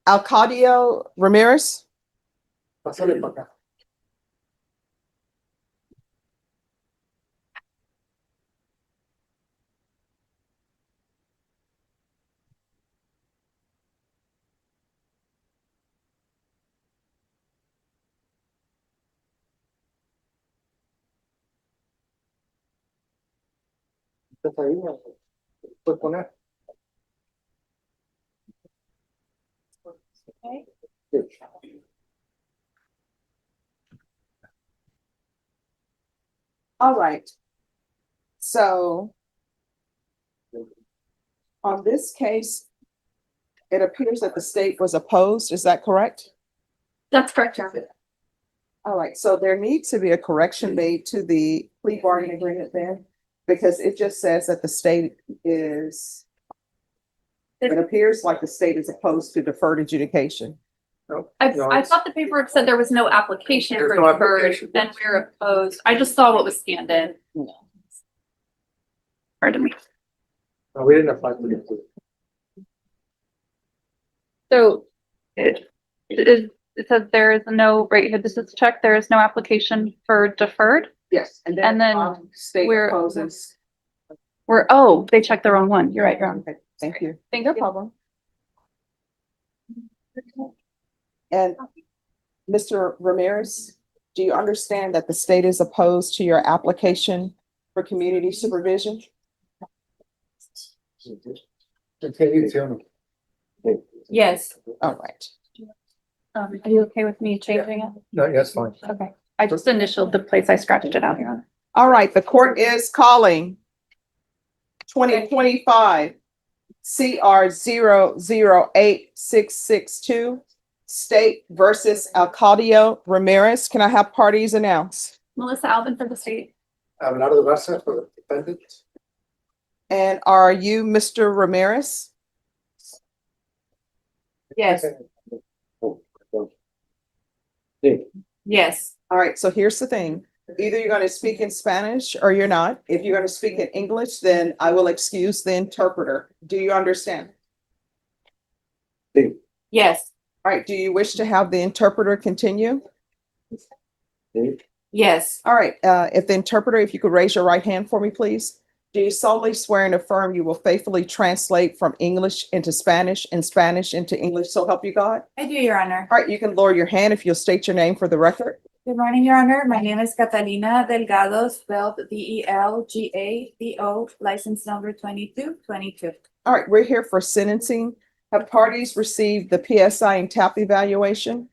Alcadio Ramírez. Pásale para acá. ¿Estás ahí? ¿Puedes poner? Sí. All right. So on this case, it appears that the state was opposed. Is that correct? That's correct, Your Honor. All right, so there needs to be a correction made to the plea bargaining agreement then, because it just says that the state is, it appears like the state is opposed to deferred adjudication. No, I it's- thought the paperwork said there was no application There's for no deferred, application. and we were opposed. I just saw what was scanned in. Pardon me. No, we didn't apply for it. So it says there is no, right here, this is check, there is no application for deferred. Yes, And then state we're- opposes. They checked the wrong one. You're right, you're wrong. Okay, thank you. Thank No you. problem. And Mr. Ramirez, do you understand that the state is opposed to your application for community supervision? Okay, you tell me. Yes. All right. Are you okay with me changing it? No, that's fine. Okay. I just initialed the place I scratched it out, Your Honor. All right, the court is calling 2025 CR 008662 State versus Alcadio Ramírez. Can I have parties announced? Melissa Alvin for the state. Abelardo Garza for the defendant. And are you Mr. Ramirez? Yes. Yes. All right, so here's the thing. Either you're going to speak in Spanish or you're not. If you're going to speak in English, then I will excuse the interpreter. Do you understand? Yes. All right, do you wish to have the interpreter continue? Yes. All right, if the interpreter, if you could raise your right hand for me, please. Do you solemnly swear and affirm you will faithfully translate from English into Spanish and Spanish into English, so help you God? I do, Your Honor. All right, you can lower your hand if you'll state your name for the record. Good morning, Your Honor. My name is Catalina Delgado, spelled Delgado, license number 2222. All right, we're here for sentencing. Have parties received the PSI and TAP evaluation?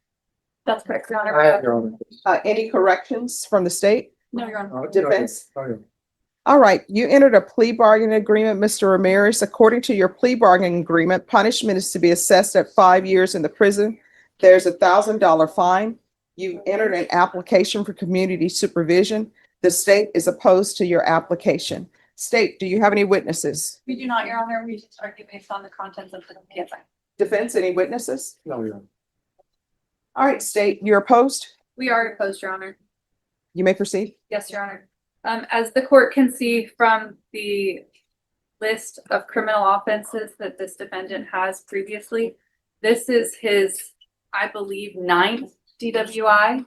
That's correct, Your I Honor. have your own. Any corrections from the state? No, Your Honor. Defense? Oh, yeah. All right, you entered a plea bargaining agreement, Mr. Ramirez. According to your plea bargaining agreement, punishment is to be assessed at 5 years in the prison. There's $1,000 fine. You entered an application for community supervision. The state is opposed to your application. State, do you have any witnesses? We do not, Your Honor. We just argue based on the contents of the PSI. Defense, any witnesses? No, Your Honor. All right, state, you're opposed? We are opposed, Your Honor. You may proceed. Yes, Your Honor. As the court can see from the list of criminal offenses that this defendant has previously, this is his, I believe, 9th DWI.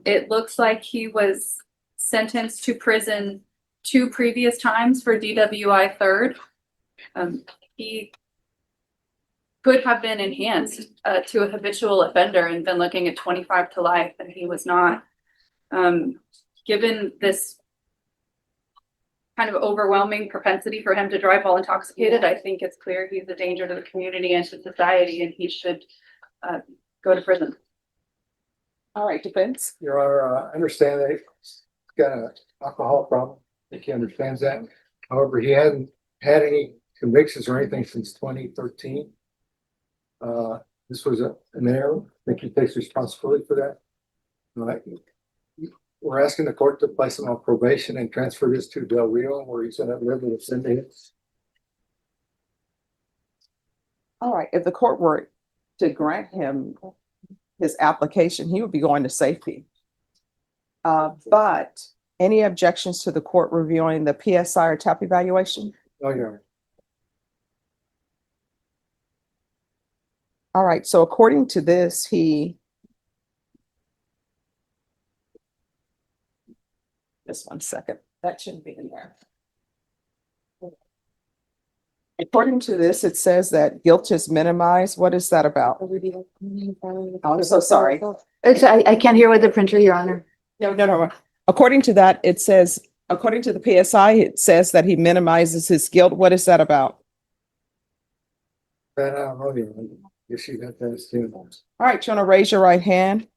It looks like he was sentenced to prison 2 previous times for DWI 3rd. He could have been enhanced to a habitual offender and been looking at 25 to life, and he was not. Given this kind of overwhelming propensity for him to drive while intoxicated, I think it's clear he's a danger to the community and to society, and he should go to prison. All right, defense. Your Honor, I understand that he's got an alcohol problem. I think he understands that. However, he hadn't had any convictions or anything since 2013. This was an error. I think he takes responsibility for that. We're asking the court to place him on probation and transfer this to Del Rio, where he's gonna live with his inmates. All right, if the court were to grant him his application, he would be going to safety. But any objections to the court reviewing the PSI or TAP evaluation? No, Your Honor. All right, so according to this, just 1 second, that shouldn't be in there. According to this, it says that guilt is minimized. What is that about? Oh, I'm so sorry. I can't hear with the printer, Your Honor. No. According to that, it says, according to the PSI, it says that he minimizes his guilt. What is that about? That I don't know, you guess you got that too. All right, you want to raise your right hand?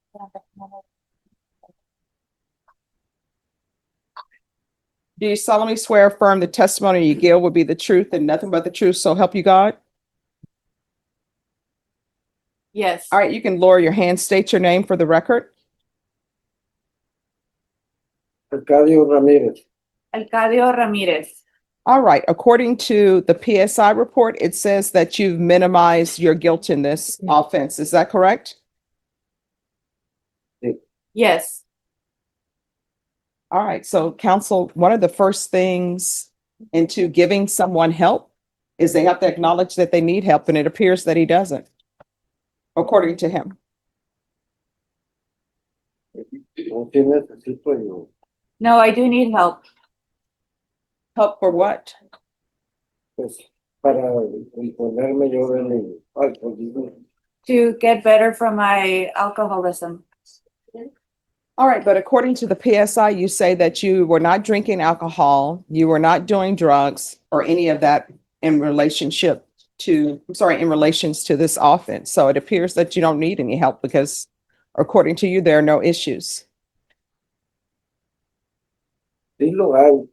Do you solemnly swear or affirm the testimony you give will be the truth and nothing but the truth, so help you God? Yes. All right, you can lower your hand, state your name for the record. Alcadio Ramírez. Alcadio Ramírez. All right, according to the PSI report, it says that you've minimized your guilt in this offense. Is that correct? Yes. All right, so counsel, one of the first things into giving someone help is they have to acknowledge that they need help, and it appears that he doesn't, according to him. No, I do need help Help for what? to get better from my alcoholism. All right, but according to the PSI, you say that you were not drinking alcohol, you were not doing drugs or any of that in relationship to, in relations to this offense. So it appears that you don't need any help because according to you, there are no issues. Sí lo hay.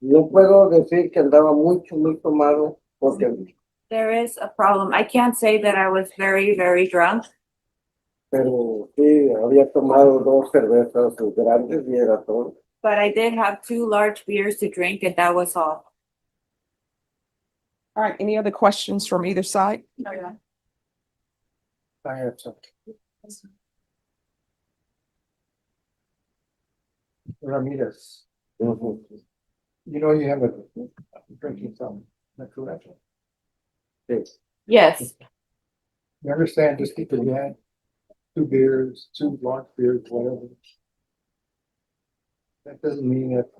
No puedo decir que andaba muy tomado porque, There is a problem. I can't say that I was very, very drunk, pero sí había tomado 2 cervezas grandes y era todo. but I did have 2 large beers to drink, and that was all. All right, any other questions from either side? I have something. Ramirez, Ujú. you know you have a drinking problem, is that correct? Sí. Yes. You understand just because you had 2 beers, 2 large beers, whatever. That doesn't mean that,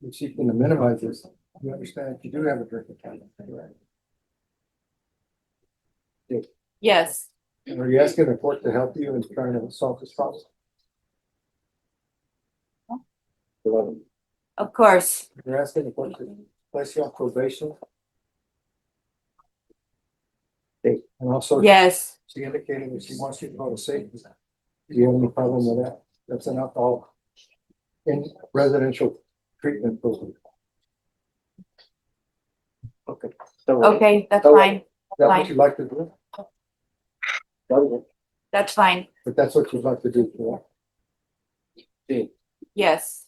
you're seeking to minimize this. You understand you do have a drinking problem, right? Yes. And are you asking the court to help you in trying to solve this problem? Claro. Of course. You're asking the court to place you on probation? Sí. And also, Yes. she indicated that she wants you to go to safety. Do you have any problem with that? That's an alcohol in residential treatment program. Okay. Está bueno. Okay, that's Oh. fine. Is that what Fine. you'd like to do? Está bien. That's fine. But that's what you'd like to do, correct? Sí. Yes.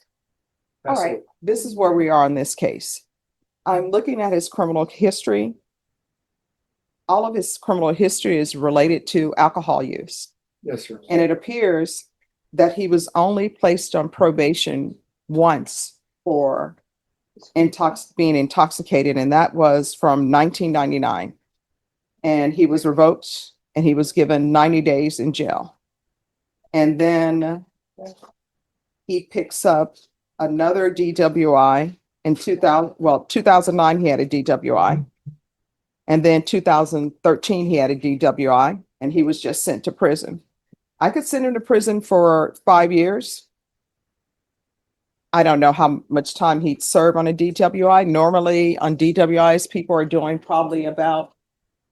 All right, this is where we are on this case. I'm looking at his criminal history. All of his criminal history is related to alcohol use. Yes, sir. And it appears that he was only placed on probation once for being intoxicated, and that was from 1999. And he was revoked and he was given 90 days in jail. And then he picks up another DWI in 2009, he had a DWI. And then 2013, he had a DWI, and he was just sent to prison. I could send him to prison for 5 years. I don't know how much time he'd serve on a DWI. Normally on DWIs, people are doing probably about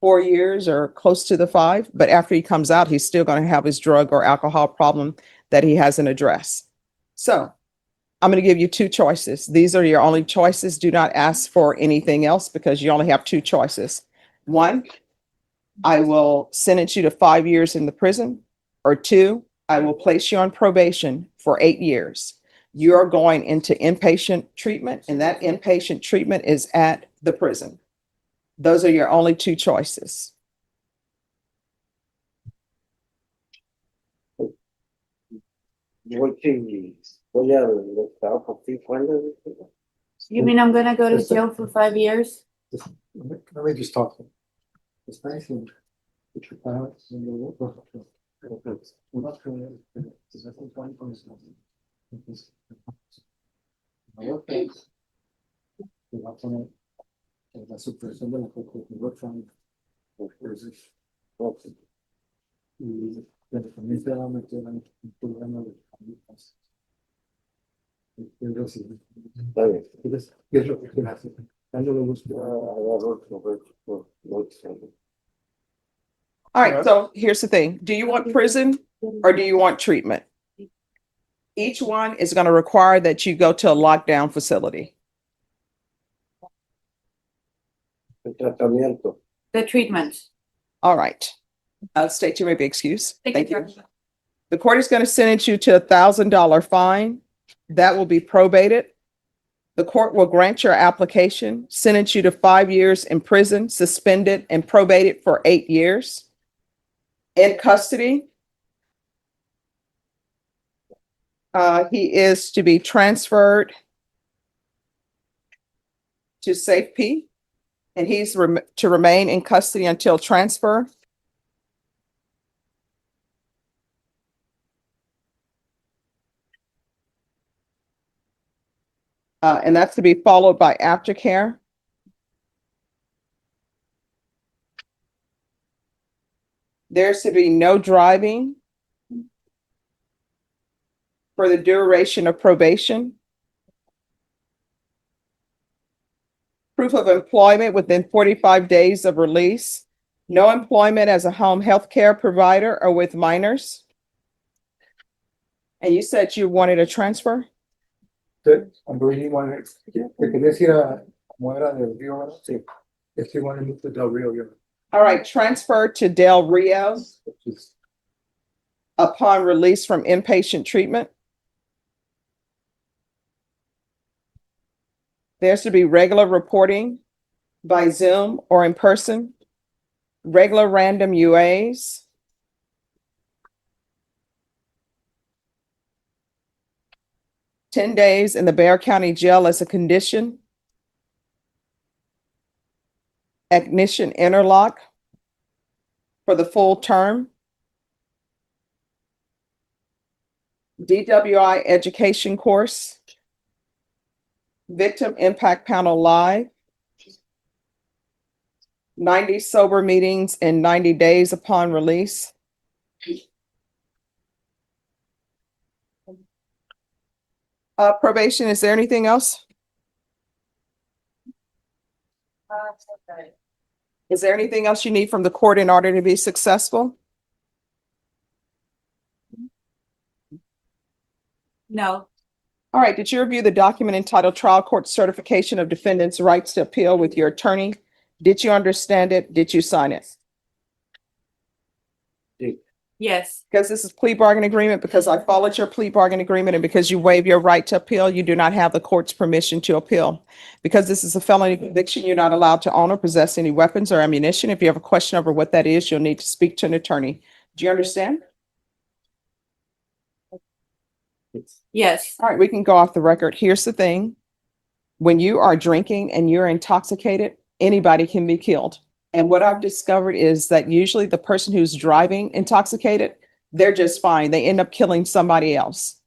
4 years or close to the 5. But after he comes out, he's still going to have his drug or alcohol problem that he hasn't addressed. So I'm going to give you 2 choices. These are your only choices. Do not ask for anything else because you only have 2 choices. 1, I will sentence you to 5 years in the prison, or 2, I will place you on probation for 8 years. You're going into inpatient treatment, and that inpatient treatment is at the prison. Those are your only 2 choices. Voy a estar por ti cuando. You mean I'm gonna go to jail for 5 years? Let me just talk. Está diciendo. Mucho para, luego, una que se hace un plan con eso. Entonces, la otra es, que va a poner la supresión de la cooperación, pues, y también se va a meter en un programa de familias. Pero sí, Está bien. entonces, ¿qué es lo que quiere hacer? Dándole gusto. Agarro el provecho por lo que sea. All right, so here's the thing. Do you want prison or do you want treatment? Each one is going to require that you go to a lockdown facility. El tratamiento. The treatment. All right. State you may be excused. Thank you. The court is going to sentence you to $1,000 fine. That will be probated. The court will grant your application, sentence you to 5 years in prison, suspended and probated for 8 years. In custody, he is to be transferred to safety, and he's to remain in custody until transfer. And that's to be followed by aftercare. There's to be no driving for the duration of probation. Proof of employment within 45 days of release. No employment as a home health care provider or with minors. And you said you wanted a transfer? I'm really wanted, que querías ir a, como era del Río, ¿verdad? Sí. If you want to move to Del Rio, yeah. All right, transfer to Del Rio Which is, upon release from inpatient treatment. There's to be regular reporting by Zoom or in person, regular random UAs. $10 days in the Bexar County Jail as a condition. Ignition interlock for the full term. DWI education course. Victim Impact Panel Live. 90 sober meetings in 90 days upon release. Probation, is there anything else? Is there anything else you need from the court in order to be successful? No. All right, did you review the document entitled Trial Court Certification of Defendant's Rights to Appeal with your attorney? Did you understand it? Did you sign it? Yes. Because this is plea bargain agreement, because I followed your plea bargain agreement, and because you waive your right to appeal, you do not have the court's permission to appeal. Because this is a felony conviction, you're not allowed to own or possess any weapons or ammunition. If you have a question over what that is, you'll need to speak to an attorney. Do you understand? Yes. All right, we can go off the record. Here's the thing. When you are drinking and you're intoxicated, anybody can be killed. And what I've discovered is that usually the person who's driving intoxicated, they're just fine. They end up killing somebody else.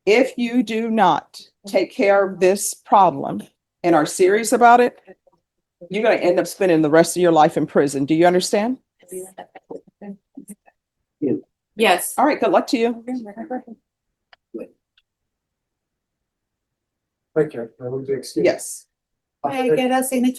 If you do not take care of this problem and are serious about it, you're going to end up spending the rest of your life in prison. Do you understand? Yes. All right, good luck to you. thank you. I would excuse. Yes. May I get a signature?